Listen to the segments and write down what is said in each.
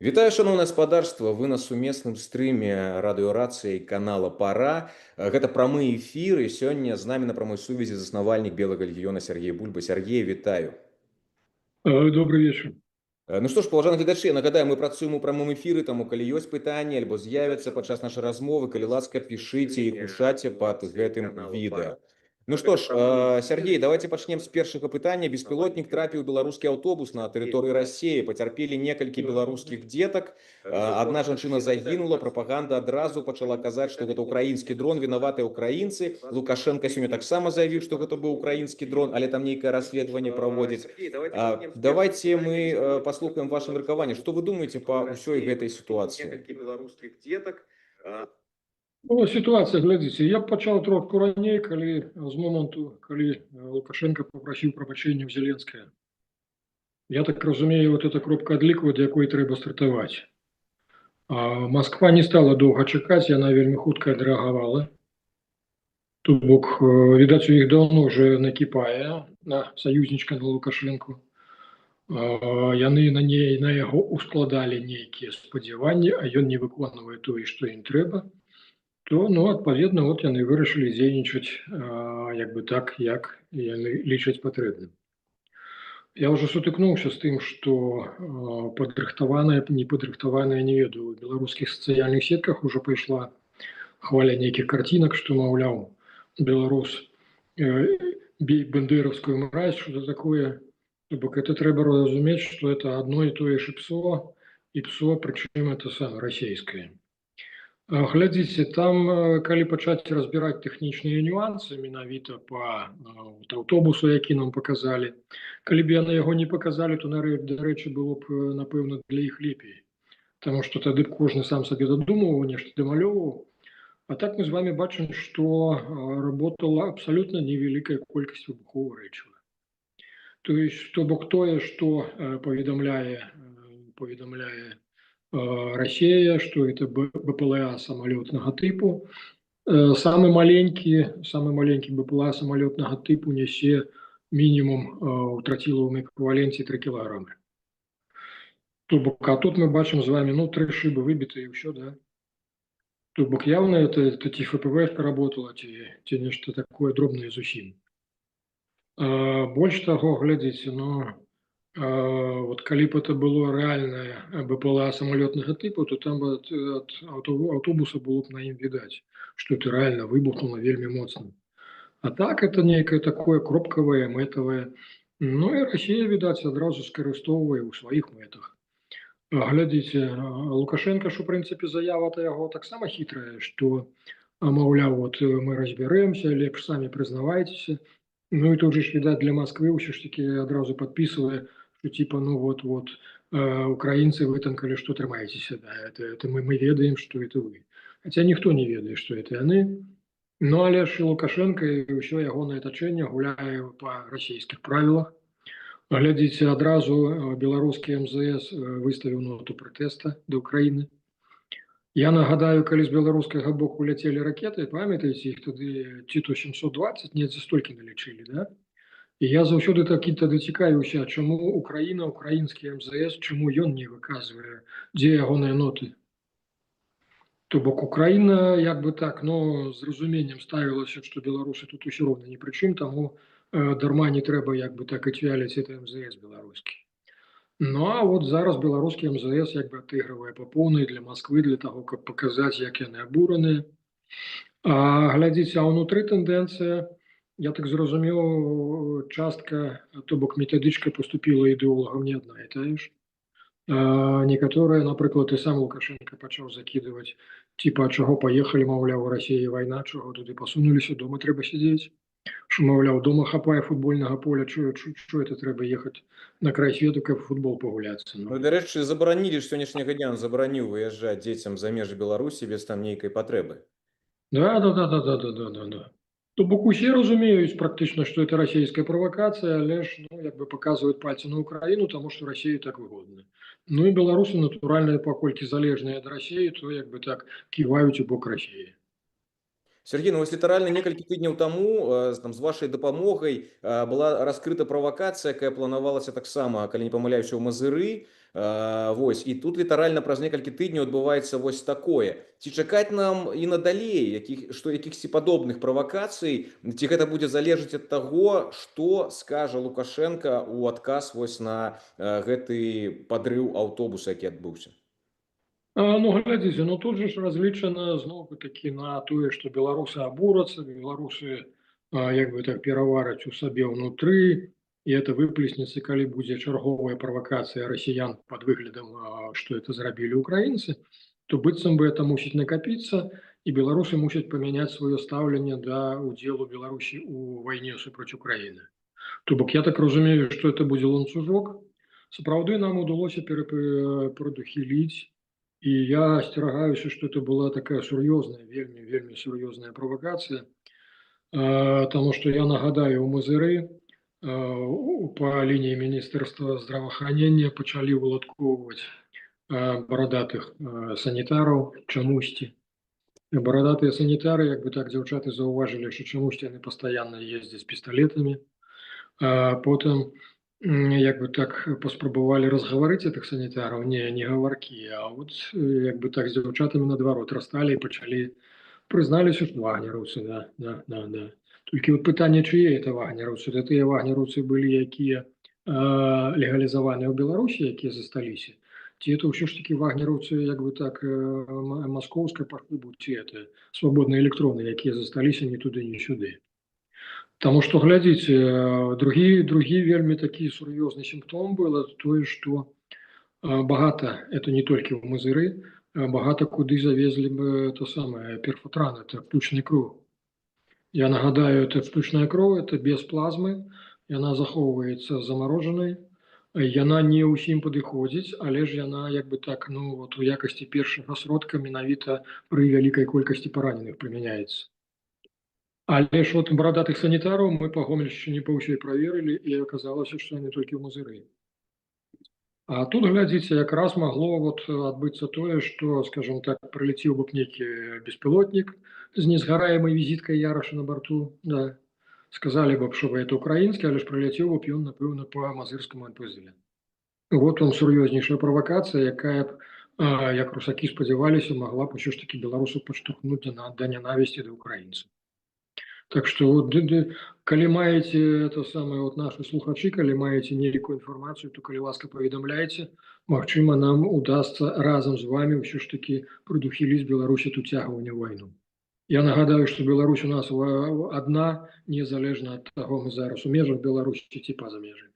Вітаю, шаноўнае спадарства, вы на сумесным стрыме радыёрацыі канала Пара. Гэта прамы эфір, і сёння з намі на прамой сувязі заснавальнік Белага легіёна Сяргей Бульба. Сяргей, вітаю. Добрый вечер. Ну што ж, паважаны гледачы, я нагадаю, мы працуем у прамым эфіры, таму калі ёсць пытанні альбо з'явяцца падчас нашай размовы, калі ласка, пішыце іх у чаце пад гэтым відэа. Ну што ж, Сергей, давайте пачнем з першага пытання. Беспілотнік трапіў у беларускі аўтобус на тэрыторыі Расіі. Пацярпелі некалькі беларускіх дзетак. Адна жанчына загінула, прапаганда адразу пачала казаць, што гэта украінскі дрон, вінаватыя украінцы. Лукашенко сёння таксама заявіў, што гэта быў украінскі дрон, але там нейкае расследаванне праводзіць. Давайте мы паслухаем ваше меркаванне. Што вы думаеце па ўсёй гэтай сітуацыі? Ну, ситуация, глядите, я почал трошку ранее, з моменту, коли Лукашенко попросил прощения в Зеленское. Я так разумею, вот эта кропка адліку, до якої треба стартовать. Москва не стала долго чекать, яна вельмі хутка адрэагавала. То бок, відаць, у іх давно уже накіпае на союзничка на Лукашенко. Яны на яго ускладалі нейкія спадзяванні, а ён не выконвае тое, што ім трэба. То, адпаведна, яны вырашылі дзейнічаць як бы так, як яны лічаць патрэбным. Я ўжо сутыкнуўся з тым, што падрыхтаваная, непадрыхтаваная, не ведаю, у беларускіх сацыяльных сетках ужо пайшла хваля нейкіх карцінак, што, маўляў, беларус бей бандераўскую мразь, что-то такое. То бок это трэба разумець, што это одно и тое ж псо, і псо, прычым это самае расійскае. Глядзіце, там, калі пачаць разбіраць тэхнічныя нюансы, менавіта па аўтобусу, які нам паказалі, калі б яны яго не паказалі, то, дарэчы, было б, напэўна, для іх лепей. Таму што тады б кожны сам сабе дадумываў, нешта дамалёўваў. А так мы з вами бачым, што работала абсалютна невялікая колькасць выбуховых рэчыва. То есть, то бок тое, што паведамляе Россия, что это БПЛА самолетного типу. Самый маленький БПЛА самолетного типу несе минимум у тротиловом эквиваленте 3 килограмма. То бок, а тут мы бачим с вами, 3 шибы выбиты и все, да. То бок явно это ФПВ работала, те нечто такое дробное зусім. Больше того, глядите, вот калі б это было реальное БПЛА самолетного типа, то там бы от автобуса было б на ім відаць, что это реально выбухнуло вельмі моцна. А так это некое такое кропкавае, мэтавае. Ну и Россия, видать, адразу скарыстоўвае ў сваіх мэтах. Глядзіце, Лукашенко, что в принципе заява-то яго таксама хитрая, что, маўляў, вот мы разберемся, лепш самі прызнавайцеся. Ну и тут же, видать, для Москвы ўсё ж таки адразу подписывая, что типа, украинцы вытанкали, что трымаецеся, да, это мы ведаем, что это вы. Хотя никто не ведает, что это яны. Ну, але ж Лукашенко и ўсё ягонае атачэнне гуляе по российских правилах. Глядзіце, адразу беларускі МЗС выставіў ноту пратэста да Украины. Я нагадаю, калі з беларускага боку ляцелі ракеты, памятаеце, іх тады ці то 720, недзе столькі налічылі, да? І я заўсёды тады цікавіўся, чаму Украіна, украінскі МЗС, чаму ён не выказвае, дзе ягоныя ноты. То бок Украіна, як бы так, з разуменнем ставілася, што беларусы тут усё роўна ні пры чым, таму дарма не трэба, як бы так, ацвяляць это МЗС беларускі. А вот зараз беларускі МЗС як бы адыгрывае па поўнай для Москвы, для того, каб паказаць, як яны абураныя. Глядзіце, а ўнутры тэндэнцыя, я так зразумеў, частка, то бок метадычка поступила ідэолагам не адна і тая ж. Некаторыя, напрыклад, і сам Лукашенко пачаў закідываць, типа, чаго паехалі, маўляў, у Расіі вайна, чаго туды пасунуліся, дома трэба сядзець. Что, маўляў, дома хапае футбольнага поля, что это трэба ехаць на край свету, каб футбол пагуляцца. Дарэчы, забаранілі ж сённяшняга дня, забараніў выязджаць дзецям за межы Беларусі без там нейкай патрэбы. Да. То бок усе разумеюць практычна, што это расійская правакацыя, але ж, як бы паказваюць пальцы на Украіну, таму што Расіі так выгодна. І беларусы, натуральна, паколькі залежныя ад Расіі, то як бы так ківаюць у бок Расіі. Сергей, ну вось літаральна некалькі тыдняў таму там з вашай дапамогай была раскрыта правакацыя, якая планавалася таксама, калі не памыляюся, ў Мазыры. Вось і тут літаральна праз некалькі тыдняў адбываецца вось такое. Ці чакаць нам і надалей якіхсьці падобных правакацый, ці гэта будзе залежаць ад таго, што скажа Лукашенко ў адказ вось на гэты падрыў аўтобуса, які адбыўся? Ну, глядзіце, ну тут же ж разлічана зноў-такі на тое, што беларусы абурацца, беларусы як бы так перавараць у сабе ўнутры, і это выплеснецца, калі будзе чарговая правакацыя расіян пад выглядам, што это зрабілі украінцы, то быццам бы это мусіць накапіцца, і беларусы мусяць памяняць сваё стаўленне да удзелу Беларусі ў вайне супраць Украіны. То бок я так разумею, што это будзе ланцужок. Сапраўды нам удалося прадухіліць, і я асцерагаюся, што это была такая сур'ёзная, вельмі сур'ёзная правакацыя, таму што я нагадаю, у Мазыры па лініі міністэрства здраваахвярнення пачалі выладкоўваць барадатых санітараў чамусьці. Барадатыя санітары, як бы так дзяўчаты заўважылі, што чамусьці яны пастаянна ездзяць з пісталетамі. Потым як бы так паспрабавалі разгаварыць этих санітараў, не гаваркі, а вот як бы так з дзяўчатамі наадварот рассталі і пачалі, прызналіся, што вагнераўцы, да. Толькі вот пытанне, чые это вагнераўцы? Это тыя вагнераўцы былі, якія легалізаваныя ў Беларусі, якія засталіся? Ці это ўсё ж такі вагнераўцы, як бы так, маскоўскай пашлыбу, ці это свабодныя электроны, якія засталіся ні туды, ні сюды? Таму што, глядзіце, другі вельмі такі сур'ёзны сімптом было тое, што багата, это не толькі ў Мазыры, багата куды завезлі бы то самае перфатран, это птушны кроў. Я нагадаю, это птушная кроў, это без плазмы, яна захоўваецца замарожанай, яна не ўсім падыходзіць, але ж яна як бы так, ну вот у якасці першага сродка менавіта пры вялікай колькасці параненых прымяняецца. Але ж от барадатых санітараў мы па Гомельшчыне па ўсёй праверылі, і аказалася, што яны толькі ў Мазыры. А тут, глядзіце, якраз магло вот адбыцца тое, што, скажем так, прылеціў бы нейкі беспілотнік з незгараемай візіткай Яраша на барту, да. Сказалі б, што это украінскі, але ж прылецеў бы ён, напэўна, па мазырскаму НПЗ. Вот вам сур'ёзнейшая правакацыя, якая б, як русакі спадзяваліся, магла б усё ж такі беларусаў падштурхнуць да нянавісці да украінцаў. Так што вот, калі маеце это самае, вот нашы слухачы, калі маеце нейкую інфармацыю, то калі ласка паведамляйце, магчыма, нам удасца разам з вами ўсё ж такі прыдухіліць Беларусі уцягвання ў вайну. Я нагадаю, што Беларусь у нас адна, незалежна ад таго, мы зараз у межах Беларусі ці па-за межамі.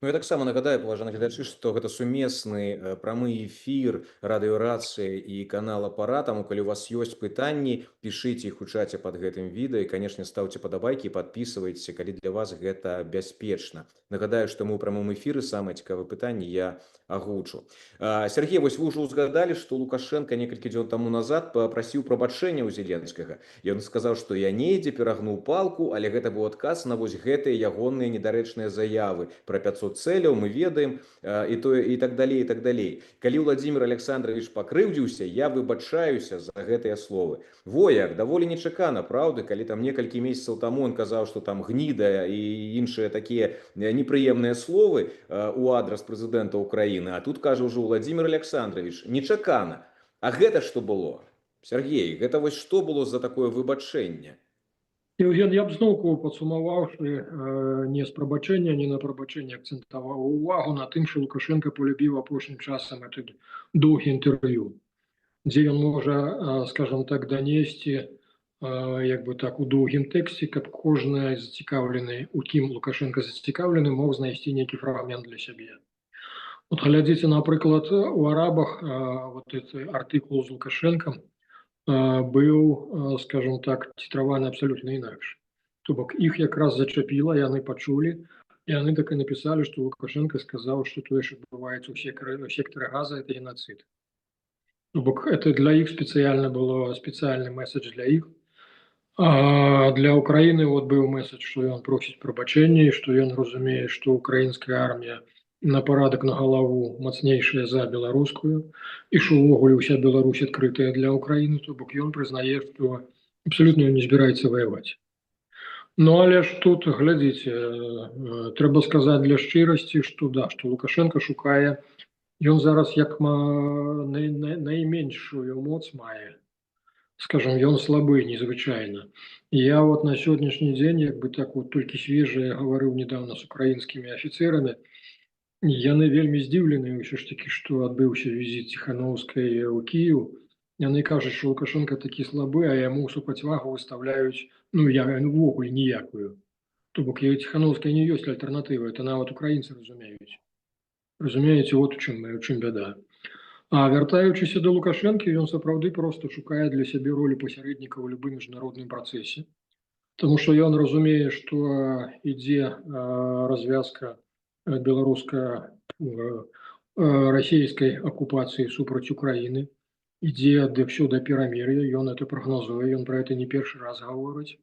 Ну, я таксама нагадаю, паважаны гледачы, што гэта сумесны прамы эфір радыёрацыі і канала Пара. Таму калі у вас ёсць пытанні, пішыце іх у чаце пад гэтым відэа і, канешне, стаўце падабайкі і падпісвайцеся, калі для вас гэта бяспечна. Нагадаю, што мы ў прамым эфіры, самыя цікавыя пытанні я агучу. Сергей, вось вы ўжо ўзгадалі, што Лукашенко некалькі дзён таму назад папрасіў прабачэння ў Зеленскага. Ён сказаў, што я недзе перагнуў палку, але гэта быў адказ на вось гэтыя ягоныя недарэчныя заявы пра 500 цэляў, мы ведаем, і так далей, і так далей. Калі Владзімир Александрович пакрыўдзіўся, я выбачаюся за гэтыя словы. Во як, даволі нечакана, праўда, калі там некалькі месяцаў таму ён казаў, што там гніда і іншыя такія непрыемныя словы у адрас прэзідэнта Украіны, а тут кажа ўжо Владзімир Александрович, нечакана. А гэта што было? Сергей, гэта вось што было за такое выбачэнне? Євген, я б знову підсумувавши не з пробачення, ні на пробачення, акцентував увагу на тим, що Лукашенко полюбив апошнім часом це довге інтерв'ю, де він може, скажімо так, донести, якби так, у довгім тексті, як кожен зацікавлений, у ким Лукашенко зацікавлений, мог знайти некий фрагмент для себе. От глядите, наприклад, у арабах, вот этот артикул з Лукашенком, быў, скажем так, титраваны абсолютно інакш. То бок іх якраз зачапіла, яны пачулі, і яны так і напісалі, што Лукашенко сказаў, што тое, што адбываецца ў сектары Газа, это геноцид. То бок это для іх спецыяльна было, спецыяльны месседж для іх. А для Украіны вот быў месседж, што ён просіць прабачэння, што ён разумее, што украінская армія на парадак на галаву мацнейшая за беларускую, і што ўвогуле ўся Беларусь адкрытая для Украіны, то бок ён прызнае, што Абсолютно не збіраецца ваяваць. Ну, але ж тут, глядзіце, трэба сказаць для шчырасці, што да, што Лукашенко шукае, ён зараз як найменшую моц мае. Скажем, ён слабы незвычайна. Я вот на сённяшні дзень, як бы так вот толькі свежа гаварыў недавно з украінскімі афіцэрамі, яны вельмі здзіўленыя ўсё ж такі, што адбыўся візіт Ціханаўскай ў Кіеў. Яны кажуць, што Лукашенко такі слабы, а яму супрацьвагу выставляюць увогуле ніякую. То бок Ціханаўскай не ёсць альтэрнатывы, это нават украінцы разумеюць. Разумееце, вот у чым бяда. А вяртаючыся да Лукашэнкі, ён сапраўды проста шукае для сябе ролі пасярэдніка ў любым міжнародным працэсе. Таму што ён разумее, што ідзе развязка беларуска-расійскай акупацыі супраць Украіны, ідзе ўсё да перамір'я, ён это прагназуе, ён пра гэта не першы раз гаворыць.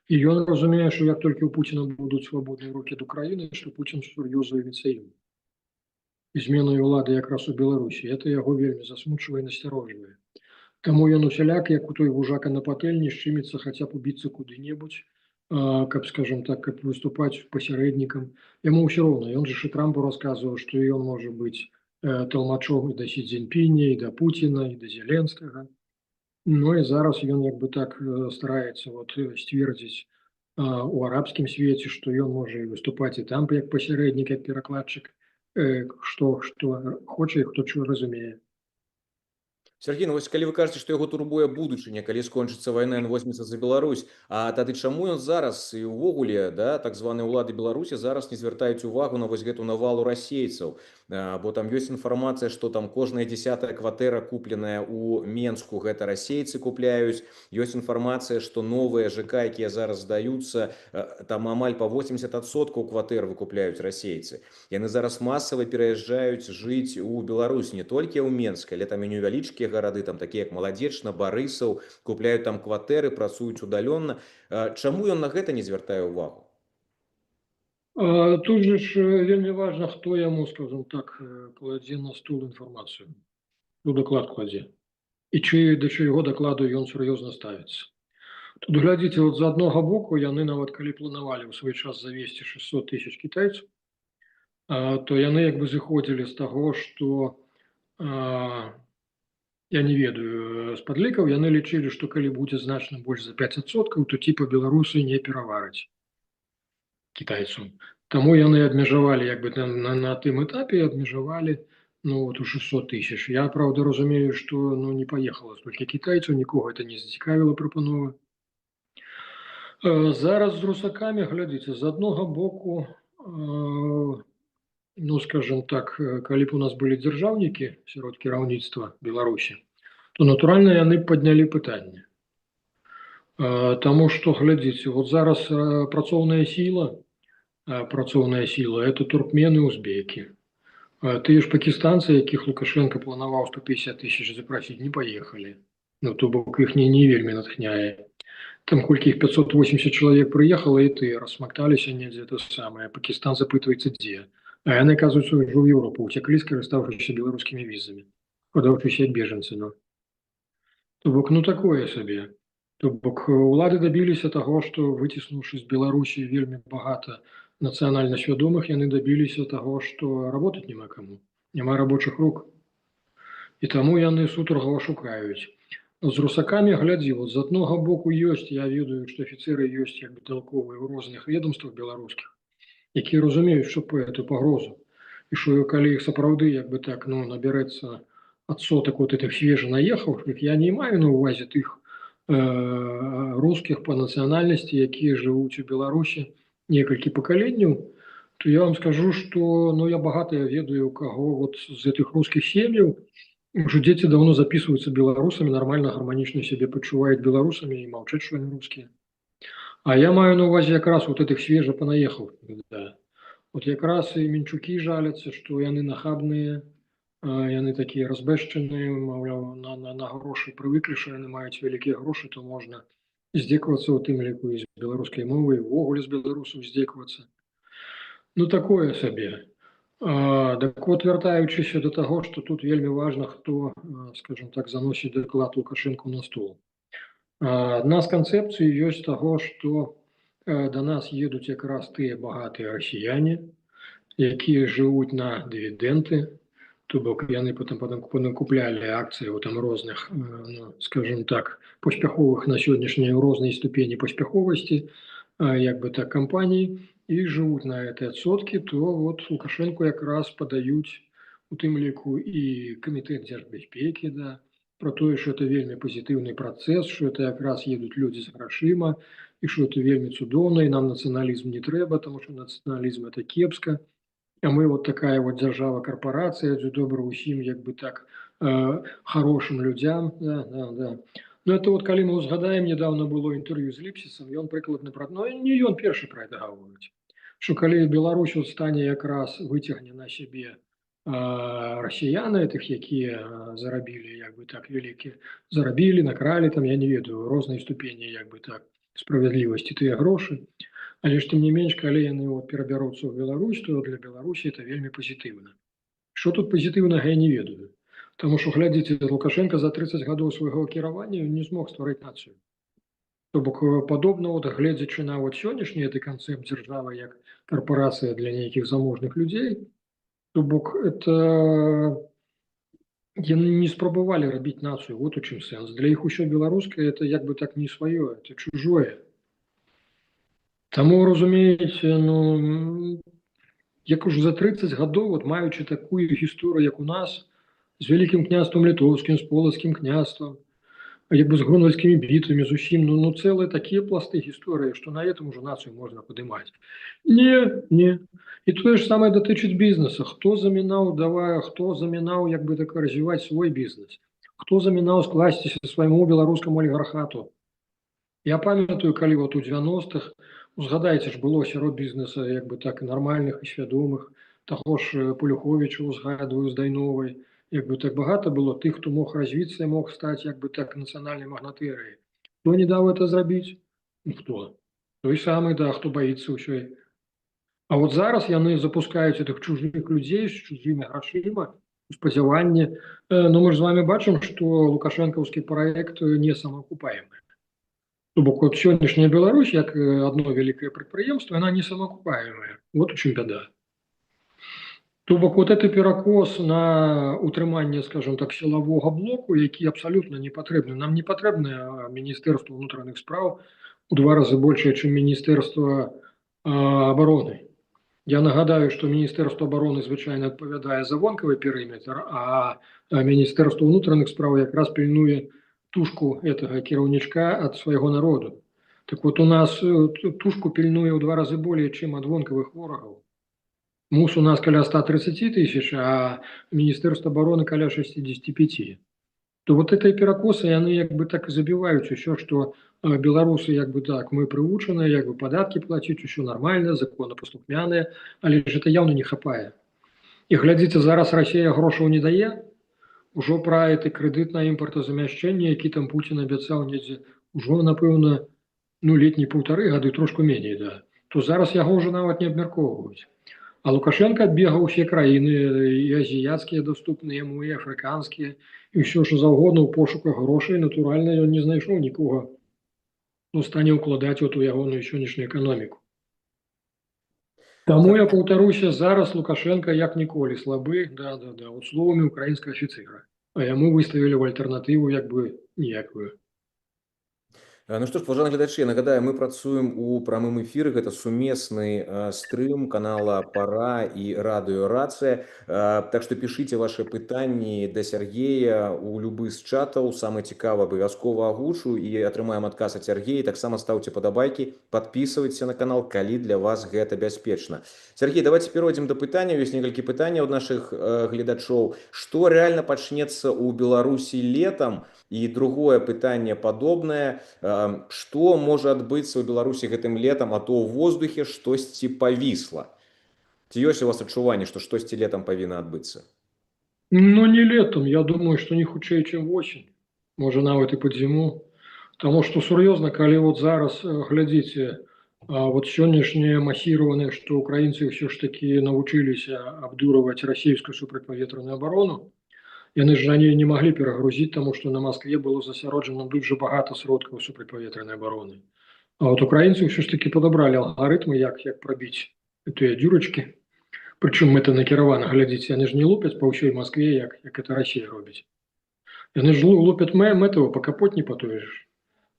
І ён разумее, што як толькі ў Пуціна будуць свабодныя рукі ад Украіны, што Пуцін сур'ёзна з'явіцца ім. Зменай улады якраз у Беларусі. Это яго вельмі засмучвае і насцярожвае. Таму ён усяляк, як у той вужака на патэльні, шчыміцца хаця б убіцца куды-небудзь, каб, скажем так, каб выступаць пасярэднікам. Яму ўсё роўна. Ён же і Трампу расказваў, што ён можа быць талмачом і да Сі Цзіньпіня, і да Пуціна, і да Зеленскага. Ну і зараз ён як бы так стараецца сцвердзіць у арабскім свеце, што ён можа і выступаць і там як пасярэднік, як перакладчык, што хоча і хто чуе разумее. Сергей, ну вось калі вы кажаце, што яго турбуе будучыня, калі скончыцца вайна, ён возьмецца за Беларусь, а тады чаму ён зараз і ўвогуле, да, так званыя ўлады Беларусі зараз не звяртаюць увагу на вось гэту навалу расейцаў? Бо там ёсць інфармацыя, што там кожная 10-я кватэра, купленая ў Менску, гэта расейцы купляюць. Ёсць інфармацыя, што новыя ЖК, якія зараз здаюцца, там амаль па 80% кватэр выкупляюць расейцы. Яны зараз масава пераязджаюць жыць у Беларусь, не толькі ў Менск, але там і невялічкія гарады, там такія як Маладзечна, Барысаў, купляюць там кватэры, працуюць удалённа. Чаму ён на гэта не звяртае ўвагу? Тут же ж вельмі важна, хто яму, скажем так, кладзе на стол інфармацыю, ну даклад кладзе. І да чыйго дакладу ён сур'ёзна ставіцца. Тут глядзіце, з аднога боку яны нават калі планавалі ў свой час завесці 600 000 кітайцаў, то яны як бы зыходзілі з таго, што я не ведаю з падлікаў, яны лічылі, што калі будзе значна больш за 5%, то типа беларусы не перавараць кітайцам. Таму яны абмежавалі як бы на тым этапе абмежавалі у 600 000. Я, правда, разумею, што не паехала столькі кітайцаў, нікога это не зацікавіла прапанова. Зараз з русакамі, глядзіце, з аднога боку, скажем так, калі б у нас былі дзяржаўнікі сярод кіраўніцтва Беларусі, то, натуральна, яны паднялі пытанне. Таму што, глядзіце, зараз працоўная сіла, это туркмены, узбекі. Тыя ж пакістанцы, якіх Лукашенко планаваў 150 000 запрасіць, не паехалі. То бок іх не вельмі натхняе. Там колькі іх 580 чалавек прыехала, і тыя расмакталіся недзе то самае. Пакістан запытваецца, дзе. А яны, оказывается, ўжо ў Еўропу ўцяклі, скарыстаўшыся беларускімі візамі, падаўшыся як бежанцы. То бок, такое сабе. То бок, улады дабіліся таго, што выціснуўшы з Беларусі вельмі багата нацыянальна свядомых, яны дабіліся таго, што работаць няма каму, няма рабочых рук. І таму яны сутаргава шукаюць. З русакамі, глядзі, з аднога боку ёсць, я ведаю, што афіцэры ёсць як бы толковыя ў розных ведомствах беларускіх, якія разумеюць, што эту пагрозу. І што калі іх сапраўды як бы так набярэцца адсотак этих свежа наехаўшых, я не маю на ўвазе тых рускіх па нацыянальнасці, якія жывуць у Беларусі некалькі пакаленняў, то я вам скажу, што я багата ведаю, у каго з гэтых рускіх сем'яў уже дзеці давно записываются беларусамі, нормально, гарманічна сябе пачуваюць беларусамі і маўчаць, што яны рускія. А я маю на ўвазе якраз этих свежа панаехаў. Якраз і мінчукі жаляцца, што яны нахабныя, яны такія разбэшчаныя, маўляў, на грошы прывыклі, што яны маюць вялікія грошы, то можна здзекавацца ў тым ліку і з беларускай мовы, і ўвогуле з беларусаў здзекавацца. Такое сабе. Так вяртаючыся да таго, што тут вельмі важна, хто, скажем так, заносіць даклад Лукашэнку на стол. Одна з канцэпцый ёсць таго, што да нас едуць якраз тыя багатыя расіяне, якія жывуць на дывідэнды, то бок яны потым понакуплялі акцыі там розных, скажем так, паспяховых на сённяшняй рознай ступені паспяховасці, як бы так кампаній, і жывуць на гэтай адсоткі, то вот Лукашэнку якраз падаюць у тым ліку і камітэт дзяржбяспекі, да, про тое, што это вельмі пазітыўны працэс, што это якраз едуць людзі з грашыма, і што это вельмі цудоўна, і нам нацыяналізм не трэба, таму што нацыяналізм это кепска. А мы вот такая вот держава корпорация, добро усім, як бы так, хорошим людям. Да, да, да. Ну, это вот, калі мы узгадаем, недавно было интервью з Ліпсісом, ён прыкладна пра, ну, не ён першы пра это гаворыць, што калі Беларусь у стане якраз выцягне на сябе расіяны, тых, якія зарабілі, як бы так, вялікі, зарабілі, накралі, там, я не ведаю, рознай ступені, як бы так, справядлівасці тыя грошы. Але ж тым не менш, калі яны перабяруцца ў Беларусь, то для Беларусі это вельмі пазітыўна. Што тут пазітыўнага, я не ведаю. Таму што, глядзіце, Лукашенко за 30 гадоў свайго кіравання не змог стварыць нацыю. То бок, падобна, вот, гледзячы на вот сённяшні гэты канцэпт дзяржавы як карпорацыя для нейкіх заможных людзей, то бок, это яны не спрабавалі рабіць нацыю, вот у чым сэнс. Для іх усё беларускае, это як бы так не сваё, это чужое. Таму, разумееце, ну, як уже за 30 гадоў, вот, маючы такую гісторыю, як у нас, з Вялікім княствам літоўскім, з полацкім княствам, як бы з гронвальскімі бітвамі, з усім, ну, цэлыя такія пласты гісторыі, што на этом уже нацыю можна падымаць. Не. І тое ж самае датычыць бізнеса. Хто замінаў, хто замінаў, як бы так, развіваць свой бізнес? Хто замінаў скласціся свайму беларускаму алігархату? Я памятаю, калі вот у 90-х, узгадайце ж, было сярод бізнеса, як бы так, нормальных і свядомых, таго ж Палюховіча узгадваю, з Дайновай, як бы так багата было тых, хто мог развіцца і мог стаць, як бы так, нацыянальнай магнатэрыяй. Хто не даў это зрабіць? Ну, хто? Той самы, да, хто баіцца ўсёй. А вот зараз яны запускаюць этих чужых людзей з чужымі грашыма, у спадзяванні. Ну, мы ж з вами бачым, што лукашэнкаўскі праект не самаакупаемы. То бок, вот сённяшняя Беларусь, як одно вялікае прадпрыемства, яна не самаакупаемая. Вот у чым бяда. То бок, вот это перакос на утрыманне, скажем так, сілавога блоку, які абсалютна не патрэбны. Нам не патрэбна Міністэрства ўнутраных спраў у 2 разы большае, чым Міністэрства абароны. Я нагадаю, што Міністэрства абароны звычайна адпавядае за вонкавы перыметр, а Міністэрства ўнутраных спраў якраз пільнуе тушку гэтага кіраўнічка ад свайго народу. Так вот, у нас тушку пільнуе ў 2 разы болей, чым ад вонкавых ворагаў. Мус у нас каля 130 тысяч, а Міністэрства абароны каля 65. То вот этой перакосы, яны як бы так і забіваюць усё, што беларусы, як бы так, мы прывучаныя, як бы падаткі плаціць, усё нармальна, законапаслухмяныя, але ж это яўна не хапае. І глядзіце, зараз Расія грошаў не дае, ужо пра гэты крэдыт на імпартазамяшчэнне, які там Пуцін абяцаў недзе, ужо, напэўна, ну, летні 1,5 гады, трошку меней, да, то зараз яго ўжо нават не абмяркоўваюць. А Лукашенко адбегаў усе краіны, і азіяцкія даступныя яму, і афрыканскія, і ўсё, што заўгодна ў пошуках грошай, натуральна, ён не знайшоў нікога, хто стане ўкладаць у ягоную сённяшнюю эканоміку. Таму я паўтаруся, зараз Лукашенко як ніколі слабы, да, от словамі украінскага афіцера. А яму выставілі ў альтэрнатыву як бы ніякую. Ну што ж, паважаныя гледачы, я нагадаю, мы працуем у прамым эфіры, гэта сумесны стрым канала Пара і радыё Рацыя. Так што пішыце вашы пытанні да Сяргея у любы з чатаў, самае цікавае абавязкова агучу і атрымаем адказ ад Сяргея. Таксама стаўце падабайкі, падпісвайцеся на канал, калі для вас гэта бяспечна. Сяргей, давайте перайдзем да пытання. Ёсць некалькі пытанняў ад нашых гледачоў. Што рэальна пачнецца ў Беларусі летам? І другое пытанне падобнае. Што можа адбыцца ў Беларусі гэтым летам, а то ў воздухе штосьці павісла? Ці ёсць у вас адчуванне, што штосьці летам павінна адбыцца? Ну, не летом, я думаю, што не хутчэй, чым восень. Можа, нават і пад зіму. Таму што сур'ёзна, калі вот зараз глядзіце, вот сённяшнее масіраванае, што украінцы ўсё ж такі навучыліся абдурваць расійскую супрацьпаветраную абарону, Яны ж раней не маглі перагрузіць, таму што на Маскве было засяроджана дуже багата сродкаў супрацьпаветранай абароны. А вот украінцы ўсё ж таки падабралі алгарытмы, як прабіць тыя дзюрачкі. Прычым мэта накіравана, глядзіце, яны ж не лупяць па ўсёй Маскве, як это Расія робіць. Яны ж лупяць мэтава па Капотні па той ж,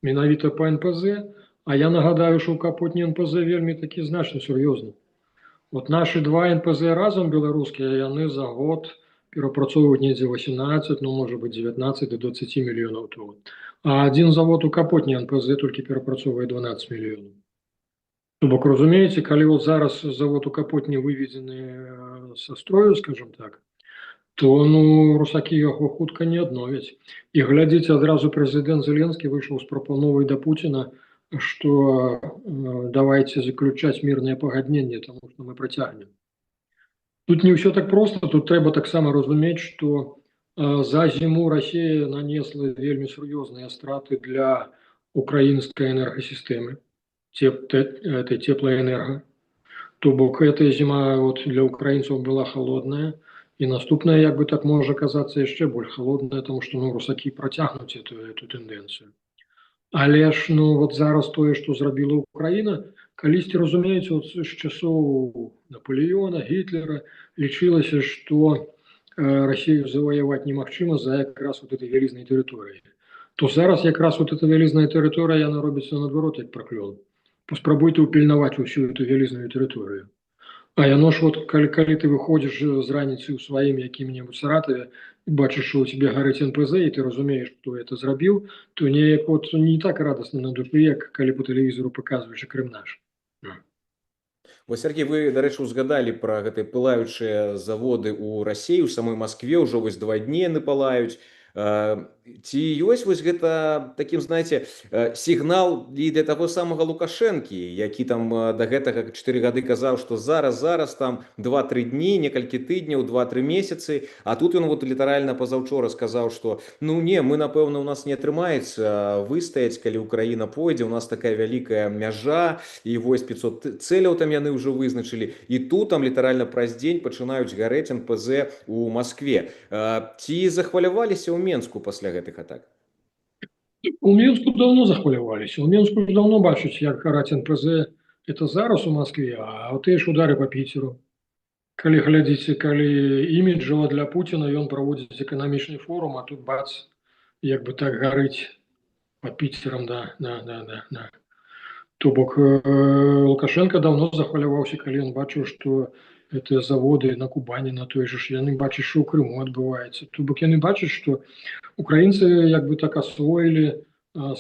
менавіта па НПЗ, а я нагадаю, што ў Капотні НПЗ вельмі такі значна сур'ёзны. Вот наши два НПЗ разом белорусские, яны за год перапрацоўваюць недзе 18, ну, может быть, 19 до 20 миллионов тонн. А один завод у Капотні НПЗ толькі перапрацоўвае 12 миллионов. То бок, разумееце, калі вот зараз завод у Капотні выведзены са строю, скажем так, то ну, русакі яго хутка не адновяць. І глядзіце, адразу прэзідэнт Зеленскі выйшаў з прапановай да Пуціна, что давайте заключать мирное погоднение, потому что мы протягнем. Тут не все так просто, тут трэба таксама разумець, что за зіму Россия нанесла вельмі сур'ёзныя страты для украинской энергосистемы, этой теплоэнерго. То бок эта зима вот для украинцев была холодная, и наступная, як бы так можа казаться, яшчэ больш холодная, потому что ну, русаки протягнуць эту тенденцию. Але ж ну вот зараз тое, што зрабіла Украіна, калісьці, разумееце, вот з часоў Наполеона, Гітлера лічылася, што Расію заваяваць немагчыма за якраз вот этой вялізнай тэрыторыі. То зараз якраз вот эта вялізная тэрыторыя, яна робіцца наадварот як праклён. Паспрабуйце ўпільнаваць усю эту вялізную тэрыторыю. А яно ж вот, калі ты выходзіш з раніцы ў сваім якім-небудзь Саратаве і бачыш, што ў тебе гарыць НПЗ, і ты разумееш, хто это зрабіў, то неяк вот не так радасна на душы, як калі по тэлевізору паказваеш Крым наш. Вось, Сергей, вы, дарэчы, узгадалі пра гэтыя пылаючыя заводы ў Расіі, у самой Маскве ўжо вось 2 дні яны палаюць. Ці ёсць вось гэта такім, знаеце, сігнал і для таго самага Лукашэнкі, які там да гэтага 4 гады казаў, што зараз там 2-3 дні, некалькі тыдняў, 2-3 месяцы, а тут ён вот літаральна пазаўчора сказаў, што ну не, мы, напэўна, у нас не атрымаецца выстаяць, калі Украіна пойдзе, у нас такая вялікая мяжа, і вось 500 цэляў там яны ўжо вызначылі, і тут там літаральна праз дзень пачынаюць гарэць НПЗ у Маскве. Ці захваляваліся ў Менску пасля гэтых атак? У Менску давно захваляваліся. У Менску давно бачаць, як гараць НПЗ это зараз у Маскве, а тыя ж удары по Піцеру. Калі глядзіце, калі іміджава для Пуціна, ён праводзіць эканамічны форум, а тут бац, як бы так гарыць под Піцерам, да. То бок Лукашенко давно захваляваўся, калі ён бачыў, што гэтыя заводы на Кубані, на той же ж, яны бачаць, што ў Крыму адбываецца. То бок яны бачаць, што украінцы як бы так асвоілі,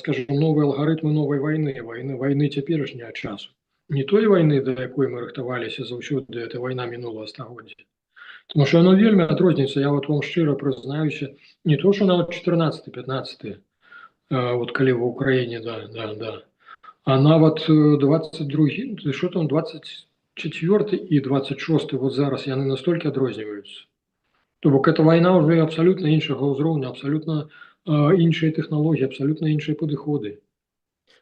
скажем, новыя алгарытмы новай вайны цяперашняга часу. Не той вайны, да якой мы рыхтаваліся заўсёды, это вайна мінулага стагоддзя. Тому што яно вельмі адрозніваецца, я вот вам шчыра прызнаюся, не то, што нават 14-15, вот калі ва Ўкраіне, да, а нават 22, што там, 24 і 26, вот зараз яны настолькі адрозніваюцца. То бок эта вайна ўжо абсалютна іншага ўзроўня, абсалютна іншыя тэхналогіі, абсалютна іншыя падыходы.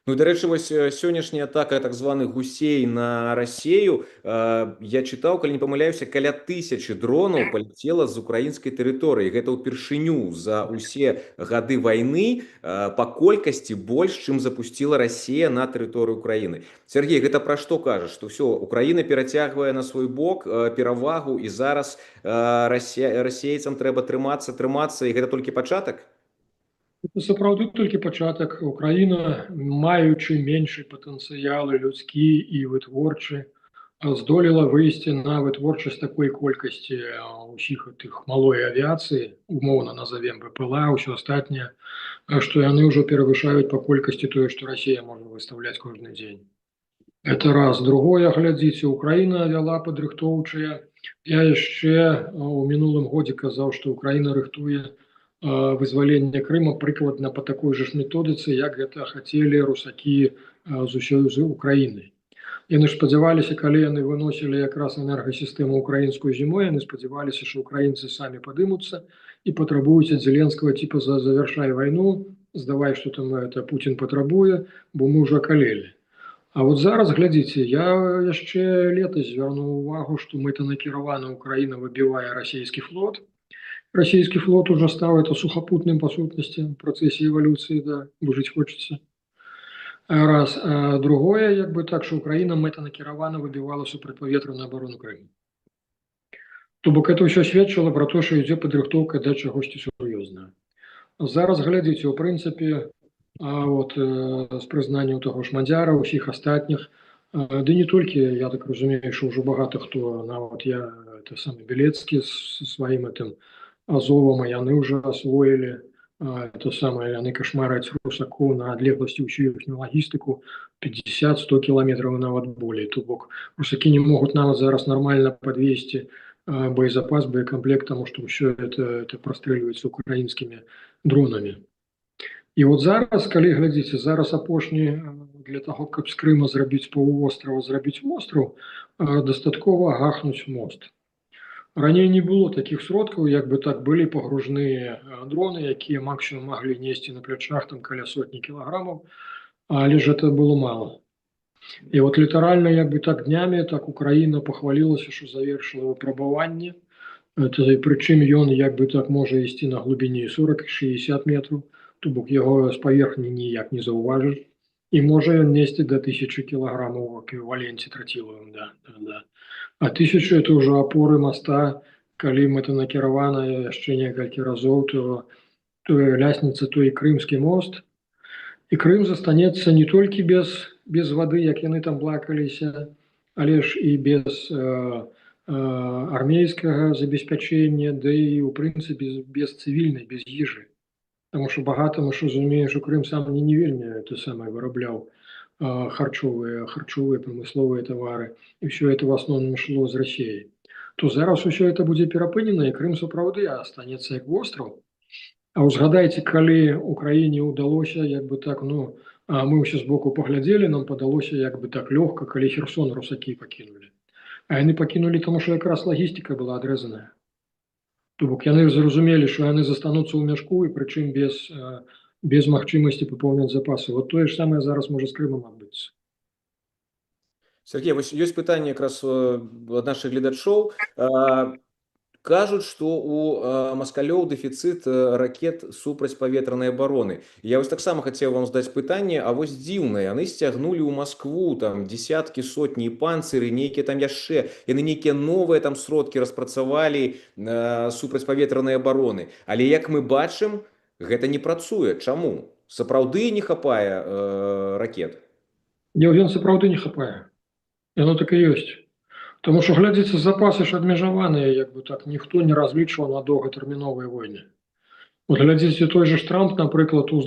Ну, дарэчы, вось сённяшняя атака так званых гусей на Расію, я чытаў, калі не памыляюся, каля 1000 дронаў паляцела з украінскай тэрыторыі. Гэта ўпершыню за ўсе гады вайны па колькасці больш, чым запусціла Расія на тэрыторыю Украіны. Сергей, гэта пра што кажа? Што ўсё, Украіна перацягвае на свой бок перавагу, і зараз расейцам трэба трымацца, і гэта толькі пачатак? Это сапраўды толькі пачатак. Украіна, маючы меншы патэнцыял людскі і вытворчы, здолела выйсці на вытворчасць такой колькасці ўсіх тых малой авіяцыі, умоўна назовем БПЛА, ўсё астатняе, што яны ўжо перавышаюць па колькасці тое, што Расія можа выстаўляць кожны дзень. Это раз. Другое, глядзіце, Украіна вяла падрыхтоўчыя. Я яшчэ у мінулым годзе казаў, што Украіна рыхтуе вызвалення Крыма прыкладна по такой же методыцы, як гэта хацелі русакі з усёй Украіны. Яны ж спадзяваліся, калі яны выносілі якраз энергасістэму украінскую зімой, яны спадзяваліся, што украінцы самі падымуцца і патрабуюць ад Зеленскага типа завяршай вайну, здавай, што там это Путін патрабуе, бо мы ўжо акалелі. А вот зараз, глядзіце, я яшчэ летась звярнуў увагу, што мэтанакіравана Украіна выбівае расійскі флот, Российский флот уже стал это сухопутным, по сутности, в процессе эволюции, да, выжить хочется. Раз. А другое, як бы так, что Украина мэтанакіравана выбівала супрацьпаветраную оборону Крыма. То бок это ўсё сведчыла пра то, што ідзе падрыхтоўка да чагосьці сур'ёзнага. Зараз глядзіце, у прынцыпе, з прызнаннем таго ж Мадзяра, усіх астатніх, ды не толькі, я так разумею, што ўжо багата хто, нават я, это самы Белецкі з сваім этим Азовам, а яны ўжо асвоілі это самае, яны кашмараць русакоў на адлегласці ўсю іхнюю лагістыку 50-100 кіламетраў і нават болей. То бок русакі не могуць нават зараз нармальна падвесці боезапас, боекомплект, тому что все это простреливается украинскими дронами. И вот зараз, калі глядзіце, зараз апошні для того, каб з Крыма зрабіць паўвострава, зрабіць востраў, дастаткова гахнуць мост. Раней не было таких сродкаў, як бы так былі пагружныя дроны, якія максимум маглі несці на плячах там каля сотні кілаграмаў, але ж это было мало. И вот литерально, як бы так днями, так Украина похвалилась, что завершила выпрабаванне. Причем ён, як бы так, може ісці на глубине 40-60 метров, то бок его с поверхни ніяк не заўважыш. И може ён несці до 1000 килограммов в эквиваленте тротиловым, да. А 1000 это уже опоры моста, калі мэтанакіравана яшчэ некалькі разоў, то лясніца, то и Крымский мост. И Крым застанецца не толькі без вады, як яны там плакаліся, але ж і без армейскага забеспячэння, да і ў прынцыпе без цывільнай, без ежы. Таму што багата, мы ж разумеем, што Крым сам не вельмі это самае вырабляў харчовыя прамысловыя тавары, і ўсё это в асноўным шло з Расіі. То зараз усё это будзе перапынена, і Крым сапраўды астанецца як востраў. А узгадайце, калі Украіне ўдалося, як бы так, мы ўсе збоку паглядзелі, нам падалося як бы так лёгка, калі Херсон русакі пакінулі. А яны пакінулі, таму што якраз лагістыка была адрэзаная. То бок яны зразумелі, што яны застануцца ў мяшку, і прычым без магчымасці папоўняць запасы. Вот тое ж самае зараз можа з Крымам адбыцца. Сергей, вось ёсць пытанне якраз ад нашых гледачоў. Кажуць, што у маскалёў дэфіцыт ракет супрацьпаветранай абароны. Я вось таксама хацеў вам задаць пытанне, а вось дзіўна, яны сцягнулі ў Маскву там дзесяткі, сотні панцыры, нейкія там яшчэ, яны нейкія новыя там сродкі распрацавалі супрацьпаветранай абароны. Але як мы бачым, гэта не працуе. Чаму? Сапраўды не хапае ракет? Ён сапраўды не хапае. Яно так і ёсць. Тому що, глядзіце, запасы ж абмежаваныя, як бы так, ніхто не разлічваў на доўгатэрміновыя войны. Вот глядзіце, той же Трамп, напрыклад, у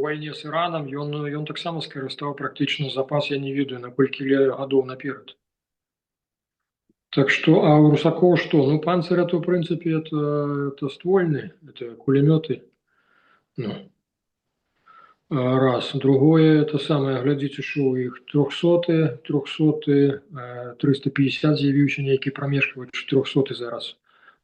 вайне з Іранам, ён таксама скарыстаў практычна запас, я не ведаю, на колькі гадоў наперад. Так что, а у русакоў што? Панцырь, это, в прынцыпе, это ствольны, это кулемёты. Раз. Другое, это самое, глядзіце, што ў іх 300, 350 з'явіўся нейкі прамежкавач, 400 зараз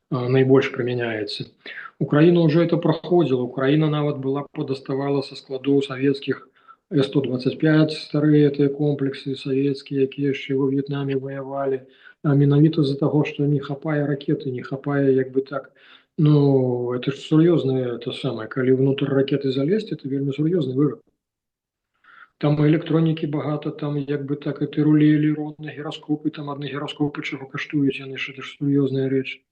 найбольш прымяняецца. Украина уже это проходила. Украина нават была подаставала со складоў савецкіх С-125, старыя гэтыя комплексы савецкія, якія яшчэ во В'етнаме ваявалі. А менавіта з-за таго, што не хапае ракеты, не хапае, як бы так, это ж сур'ёзнае, это самае, калі внутрь ракеты залезть, это вельмі сур'ёзны выраб. Там электронікі багата, там як бы так, это рулі элероны, гіраскопы, там адны гіраскопы чаго каштуюць, яны ж, это ж сур'ёзная рэч.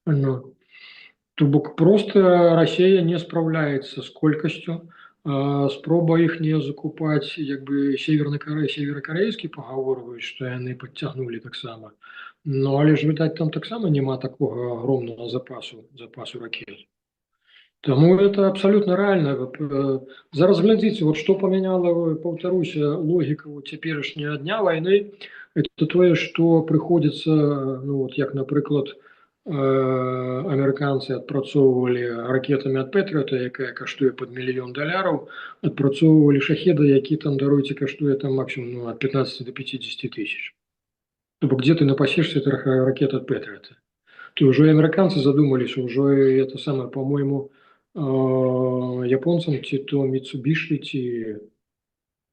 То бок просто Россия не справляется с колькостью, спроба их не закупать, як бы северокорейские поговорывают, что яны подтягнули так само. Але ж, видать, там так само нема такого огромного запасу ракет. Тому это абсолютно реально. Зараз глядзіце, вот что поменяла, повторюся, логика вот цяперашняга дня войны, это тое, что приходится, як, напрыклад, американцы адпрацоўвалі ракетамі ад Пэтрыёта, якая каштуе под $1 мільён, адпрацоўвалі шахеда, які там, даруйце, каштуе там максимум от 15 до 50 тысяч. То бок где ты напасешься этих ракет от Пэтрыёта? То уже американцы задумались, уже это самое, по-моему, японцам, ці то Mitsubishi, ці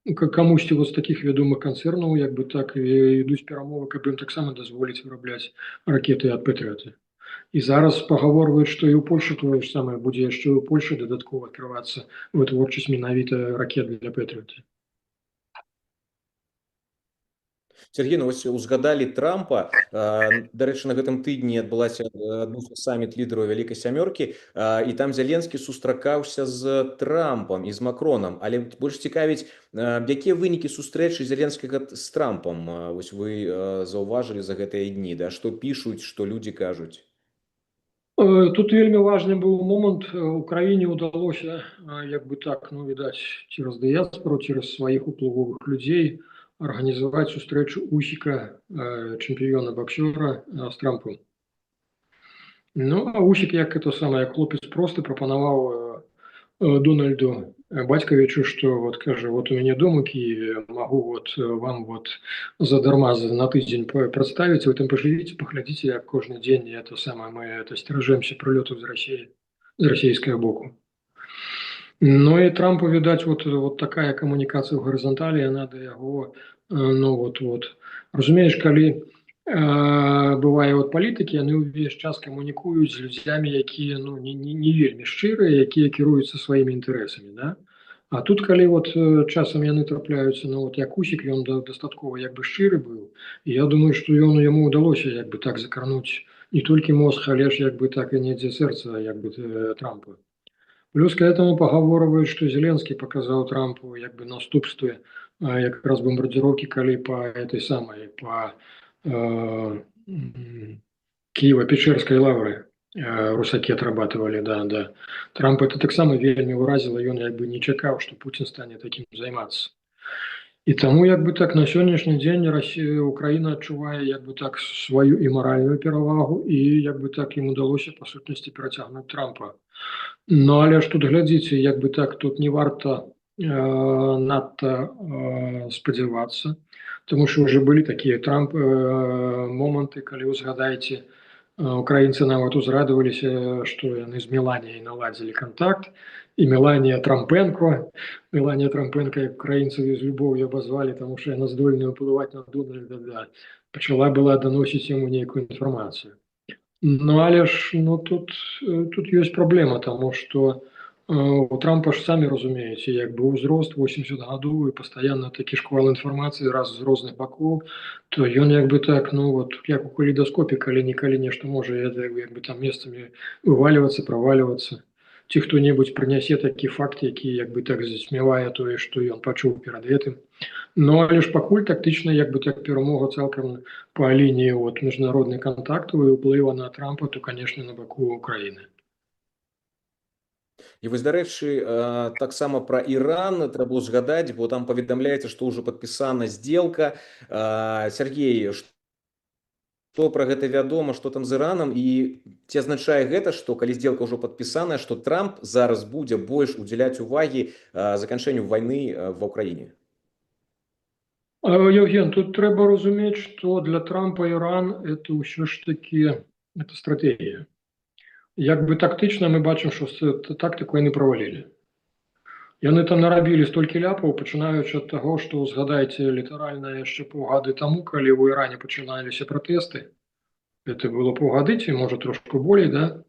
камусьці вот з таких вядомых канцэрнаў, як бы так, ідуць перамовы, каб ім таксама дазволіць вырабляць ракеты ад Пэтрыёта. І зараз пагаворваюць, што і ў Польшы тое ж самае будзе яшчэ ў Польшы дадаткова адкрывацца вытворчасць менавіта ракет для Пэтрыёта. Сергей, ну вось узгадалі Трампа. Дарэчы, на гэтым тыдні адбыўся саміт лідараў вялікай сямёркі, і там Зеленскі сустракаўся з Трампам і з Макронам. Але больш цікавіць, якія вынікі сустрэчы Зеленскага з Трампам вось вы заўважылі за гэтыя дні, да? Што пішуць, што людзі кажуць? Тут вельмі важны быў момант. Украіне ўдалося, як бы так, ну, відаць, цераз дыяспору, цераз сваіх уплывовых людзей арганізаваць сустрэчу Усіка, чэмпіёна баксёра, з Трампам. Ну, а Усік, як это самае, хлопец просты, прапанаваў Дональду бацькавічу, што вот кажа, вот у мяне дом у Киеве, магу вот вам вот задарма на тыдзень прадставіць, вы там пажывіце, паглядзіце, як кожны дзень это самае мы это сцеражэмся прылётаў з Расіі, з расійскага боку. Ну і Трампу, відаць, вот такая камунікацыя ў гарызанталі, яна да яго, ну вот. Разумееш, калі бывае вот палітыкі, яны ўвесь час камунікуюць з людзямі, якія, ну, не вельмі шчырыя, якія кіруюцца сваімі інтарэсамі, да? А тут, калі вот часам яны трапляюцца, ну, вот як Усік, ён дастаткова як бы шчыры быў, і я думаю, што яму ўдалося як бы так закрануць не толькі мозг, але ж як бы так і недзе сэрца як бы Трампа. Плюс к этому пагаворваюць, што Зеленскі паказаў Трампу як бы наступствы якраз бомбардзіроўкі, калі па этой самай, па Киева-Печерской лавры русакі атрабатывалі, да. Трамп это таксама вельмі ўразіла, ён як бы не чакаў, што Путін стане такім займацца. І таму як бы так на сённяшні дзень Украіна адчувае як бы так сваю і маральную перавагу, і як бы так ім удалося па сутнасці перацягнуць Трампа. Ну, але ж тут глядзіце, як бы так, тут не варта надта спадзявацца, тому што ўжо былі такія моманты, калі вы згадаеце, украінцы нават узрадаваліся, што яны з Меланіяй наладзілі кантакт, і Меланія Трампенко, як украінцы з любоўю абазвалі, таму што яна здольная ўплываць на Дональда, да, пачала была даносіць яму нейкую інфармацыю. Ну, але ж, ну, тут ёсць праблема, таму што у Трампа ж самі разумееце, як бы ўзрост 80 гадоў і пастаянна такі шквал інфармацыі раз з розных бакоў, то ён як бы так, ну вот як у калейдаскопе, калі-нікалі нешта можа як бы там месцамі вывальвацца, правальвацца. Ці хто-небудзь прынясе такі факт, які як бы так засмявае тое, што ён пачуў перад гэтым. Ну, але ж пакуль тактычна як бы так перамога цалкам па лініі вот міжнародных кантактаў і ўплыва на Трампа, то, канешне, на баку Украіны. І вось, дарэчы, таксама пра Іран трэба згадаць, бо там паведамляецца, што ўжо падпісана здзелка. Сергей, што пра гэта вядома, што там з Іранам, і ці азначае гэта, што калі здзелка ўжо падпісаная, што Трамп зараз будзе больш удзяляць увагі заканчэнню вайны ва ўкраіне? Евген, тут трэба разумець, што для Трампа Іран это ўсё ж такі стратэгія. Як бы тактычна мы бачым, што тактыку яны правалілі. Яны там нарабілі столькі ляпаў, пачынаючы ад таго, што згадайце літаральна яшчэ паўгады таму, калі ў Іране пачыналіся пратэсты. Это было паўгады, ці можа трошку болей, да?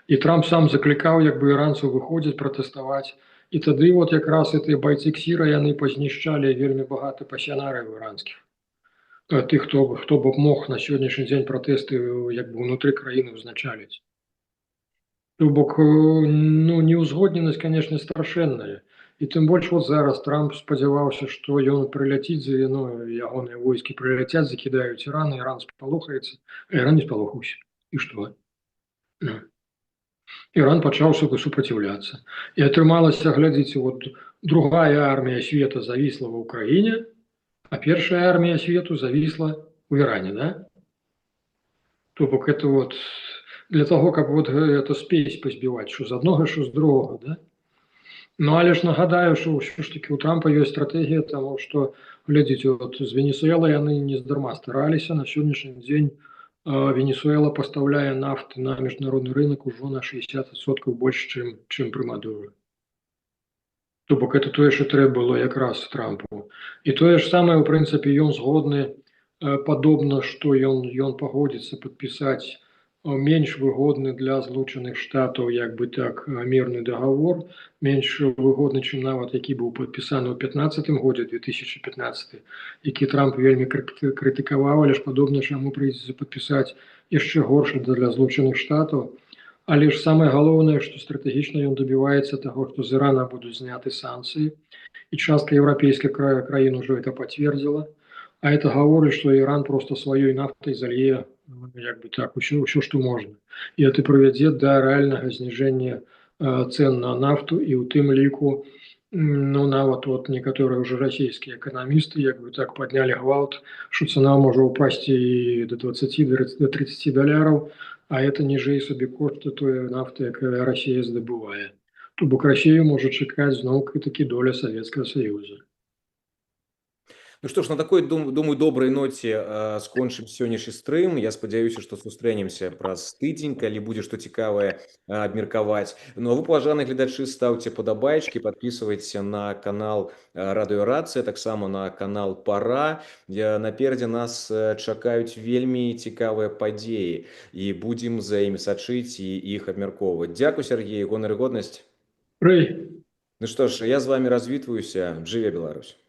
І Трамп сам заклікаў як бы іранцаў выходзіць пратэставаць. І тады вот якраз гэтыя байцы КСІРа яны пазнішчалі вельмі багата пасіянарыяў іранскіх. Тых, хто б мог на сённяшні дзень пратэсты як бы ўнутры краіны ўзначаліць. То бок, ну, неўзгодненасць, канешне, страшэнная. І тым больш вот зараз Трамп спадзяваўся, што ён прыляціць, ну, ягоныя войскі прыляцяць, закідаюць Іран, Іран спалохаецца, а Іран не спалохаўся. І што? Іран пачаў супраціўляцца. І атрымалася, глядзіце, вот другая армія свету завісла ва ўкраіне, а першая армія свету завісла ў Іране, да? То бок, это вот для того, каб вот это спесь пазбіваць, што з аднога, што з другога, да? Ну, але ж нагадаю, што ўсё ж такі у Трампа ёсць стратэгія, таму што, глядзіце, вот з Венесуэлай яны не здарма стараліся. На сённяшні дзень Венесуэла пастаўляе нафты на міжнародны рынок ужо на 60% больш, чым пры Мадуры. То бок, это тое, што трэба было якраз Трампу. І тое ж самае, у прынцыпе, ён згодны, падобна, што ён пагодзіцца падпісаць менш выгодны для Злучаных Штатаў як бы так мірны дагавор, менш выгодны, чым нават які быў падпісаны ў 15 годзе 2015, які Трамп вельмі крытыкаваў, але ж падобна, чаму прыйдзецца падпісаць яшчэ горш для Злучаных Штатаў. Але ж самае галоўнае, што стратэгічна ён дабіваецца таго, што з Ірана будуць зняты санкцыі, і частка еўрапейскіх краін ужо это пацвердзіла. А это гаворыць, што Іран проста сваёй нафтай залье як бы так ўсё, што можна. І это прывядзе да рэальнага зніжэння цен на нафту, і ў тым ліку ну нават вот некаторыя ўжо расійскія эканамісты як бы так паднялі гвалт, што цана можа ўпасці і до 20 до 30 даляраў, а это ніжэй сабекошта той нафты, якая Расія здабывае. То бок Расію можа чакаць зноў-такі доля Савецкага Саюза. Ну што ж, на такой, думаю, добрай ноце скончым сённяшні стрым. Я спадзяюся, што сустрэнемся праз тыдзень, калі будзе што цікавае абмеркаваць. Ну а вы, паважаныя гледачы, стаўце падабайчыкі, падпісвайцеся на канал Радыё Рацыя, таксама на канал Пара. Наперадзе нас чакаюць вельмі цікавыя падзеі, і будзем за імі сачыць і іх абмяркоўваць. Дзякуй, Сергей, гонар і годнасць. Прэй. Ну што ж, я з вамі развітваюся. Жыве Беларусь.